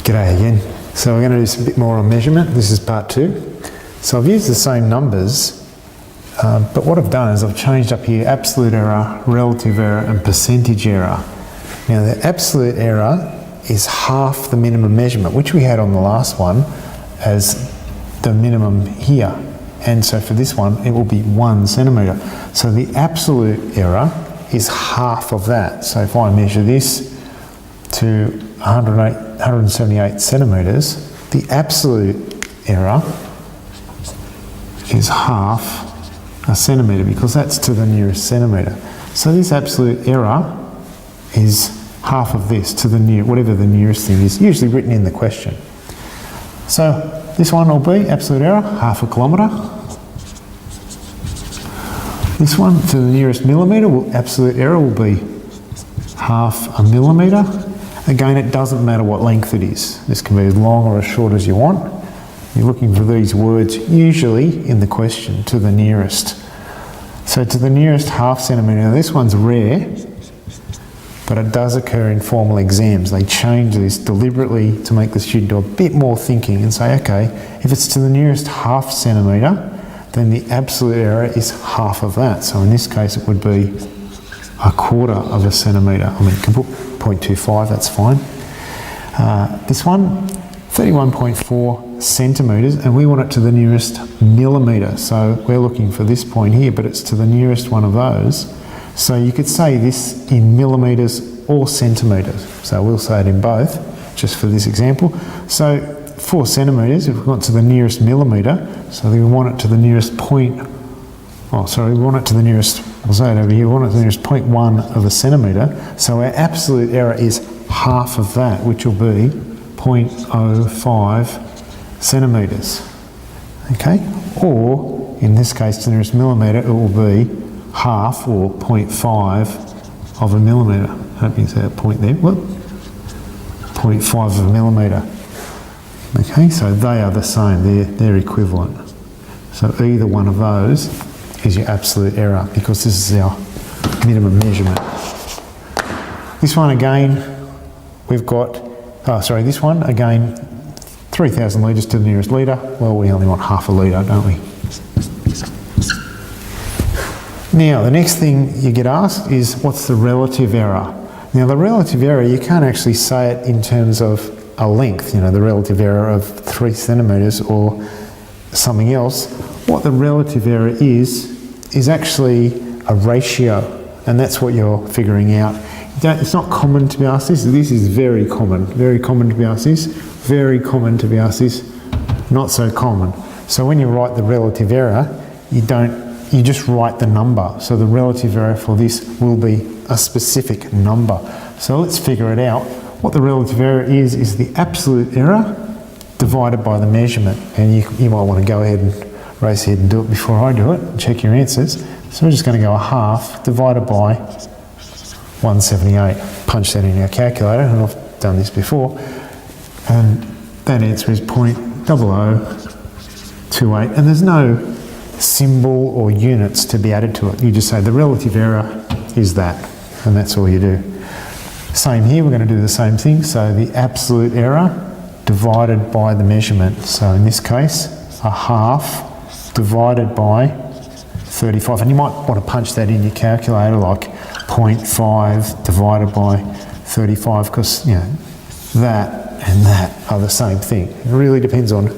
G'day again. So we're going to do a bit more on measurement. This is part 2. So I've used the same numbers, but what I've done is I've changed up here absolute error, relative error and percentage error. Now the absolute error is half the minimum measurement, which we had on the last one as the minimum here. And so for this one, it will be 1 centimetre. So the absolute error is half of that. So if I measure this to 178 centimetres, the absolute error is half a centimetre because that's to the nearest centimetre. So this absolute error is half of this to the whatever the nearest thing is, usually written in the question. So this one will be absolute error, half a kilometre. This one to the nearest millimetre, absolute error will be half a millimetre. Again, it doesn't matter what length it is. This can be as long or as short as you want. You're looking for these words usually in the question, to the nearest. So to the nearest half centimetre. Now this one's rare, but it does occur in formal exams. They change this deliberately to make the student do a bit more thinking and say, okay, if it's to the nearest half centimetre, then the absolute error is half of that. So in this case, it would be a quarter of a centimetre. I mean, you can put 0.25, that's fine. This one, 31.4 centimetres, and we want it to the nearest millimetre. So we're looking for this point here, but it's to the nearest one of those. So you could say this in millimetres or centimetres. So we'll say it in both, just for this example. So 4 centimetres, if we want to the nearest millimetre, so we want it to the nearest point, we want it to the nearest, I'll say it over here, we want it to the nearest 0.1 of a centimetre. So our absolute error is half of that, which will be 0.05 centimetres. Okay? Or, in this case, to the nearest millimetre, it will be half or 0.5 of a millimetre. I hope you can see that point there. Whoop. 0.5 of a millimetre. Okay, so they are the same, they're equivalent. So either one of those is your absolute error because this is our minimum measurement. This one again, we've got, this one again, 3,000 litres to the nearest litre. Well, we only want half a litre, don't we? Now, the next thing you get asked is what's the relative error? Now, the relative error, you can't actually say it in terms of a length, the relative error of 3 centimetres or something else. What the relative error is actually a ratio, and that's what you're figuring out. It's not common to be asked this. This is very common to be asked this, very common to be asked this, not so common. So when you write the relative error, you just write the number. So the relative error for this will be a specific number. So let's figure it out. What the relative error is the absolute error divided by the measurement. And you might want to go ahead and race ahead and do it before I do it, and check your answers. So we're just going to go a half divided by 178. Punch that in our calculator, and I've done this before. And that answer is 0.0028. And there's no symbol or units to be added to it. You just say the relative error is that, and that's all you do. Same here, we're going to do the same thing. So the absolute error divided by the measurement. So in this case, a half divided by 35. And you might want to punch that in your calculator like 0.5 divided by 35 because, that and that are the same thing. It really depends on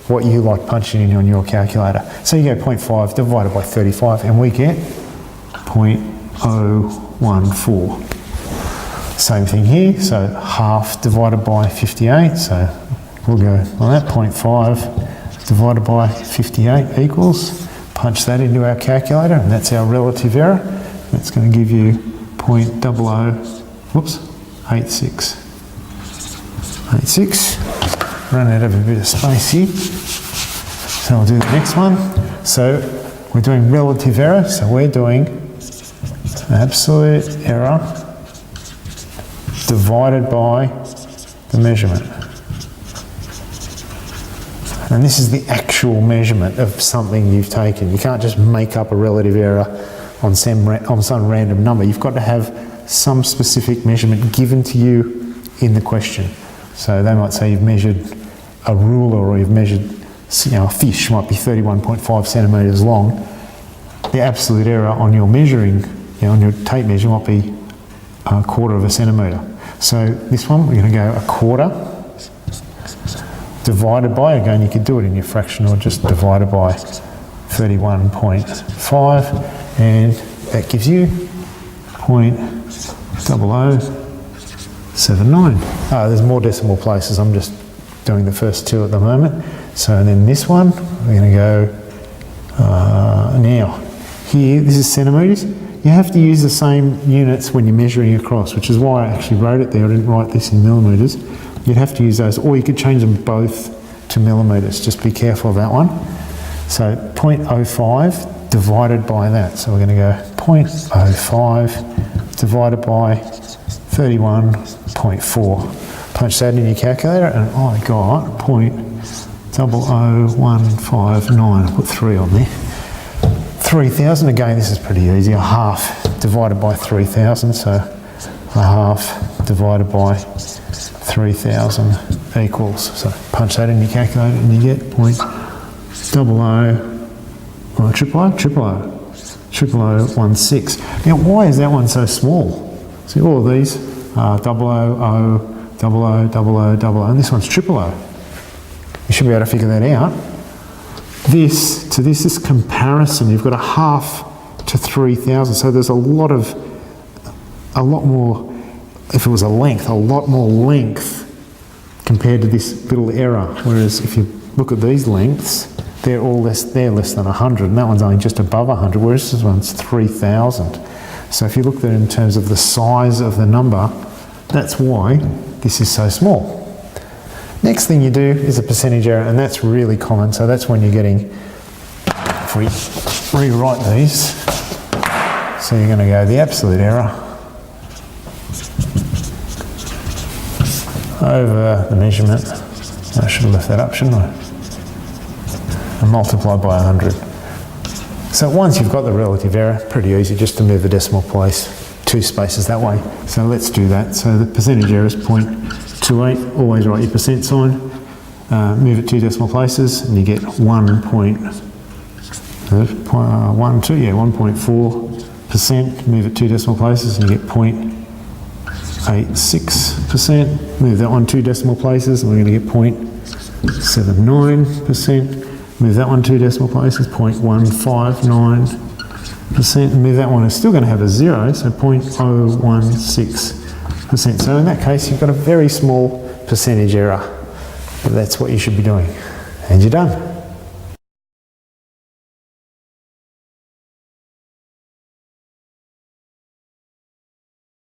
what you like punching in on your calculator. So you go 0.5 divided by 35 and we get 0.014. Same thing here, so half divided by 58, so we'll go on that, 0.5 divided by 58 equals, punch that into our calculator, and that's our relative error. That's going to give you 0.0086. Run out of a bit of space here. So I'll do the next one. So we're doing relative error, so we're doing absolute error divided by the measurement. And this is the actual measurement of something you've taken. You can't just make up a relative error on some random number. You've got to have some specific measurement given to you in the question. So they might say you've measured a ruler, or you've measured, a fish might be 31.5 centimetres long. The absolute error on your measuring, on your tape measure might be a quarter of a centimetre. So this one, we're going to go a quarter divided by, again, you could do it in your fraction or just divided by 31.5, and that gives you 0.0079. There's more decimal places, I'm just doing the first two at the moment. So then this one, we're going to go, now, here, this is centimetres. You have to use the same units when you're measuring across, which is why I actually wrote it there. I didn't write this in millimetres. You'd have to use those, or you could change them both to millimetres. Just be careful of that one. So 0.05 divided by that. So we're going to go 0.05 divided by 31.4. Punch that in your calculator, and I got 0.00159. I put 3 on there. 3,000, again, this is pretty easy. A half divided by 3,000, so a half divided by 3,000 equals. So punch that in your calculator and you get 0.0016. Now, why is that one so small? See, all of these are 000, 0000, and this one's 000. You should be able to figure that out. This comparison, you've got a half to 3,000, so there's a lot more, if it was a lot more length compared to this little error. Whereas if you look at these lengths, they're less than 100, and that one's only just above 100, whereas this one's 3,000. So if you look at it in terms of the size of the number, that's why this is so small. Next thing you do is a percentage error, and that's really common. So that's when you're getting, if we rewrite these, so you're going to go the absolute error over the measurement. I should have left that up, shouldn't I? And multiply by 100. So once you've got the relative error, pretty easy just to move the decimal place 2 spaces that way. So let's do that. So the percentage error is 0.28. Always write your percent sign. Move it 2 decimal places, and you get 1.4%. Move it 2 decimal places, and you get 0.86%. Move that one 2 decimal places, and we're going to get 0.79%. Move that one 2 decimal places, 0.159%. And move that one, it's still going to have a 0, so 0.016%. So in that case, you've got a very small percentage error. But that's what you should be doing. And you're done.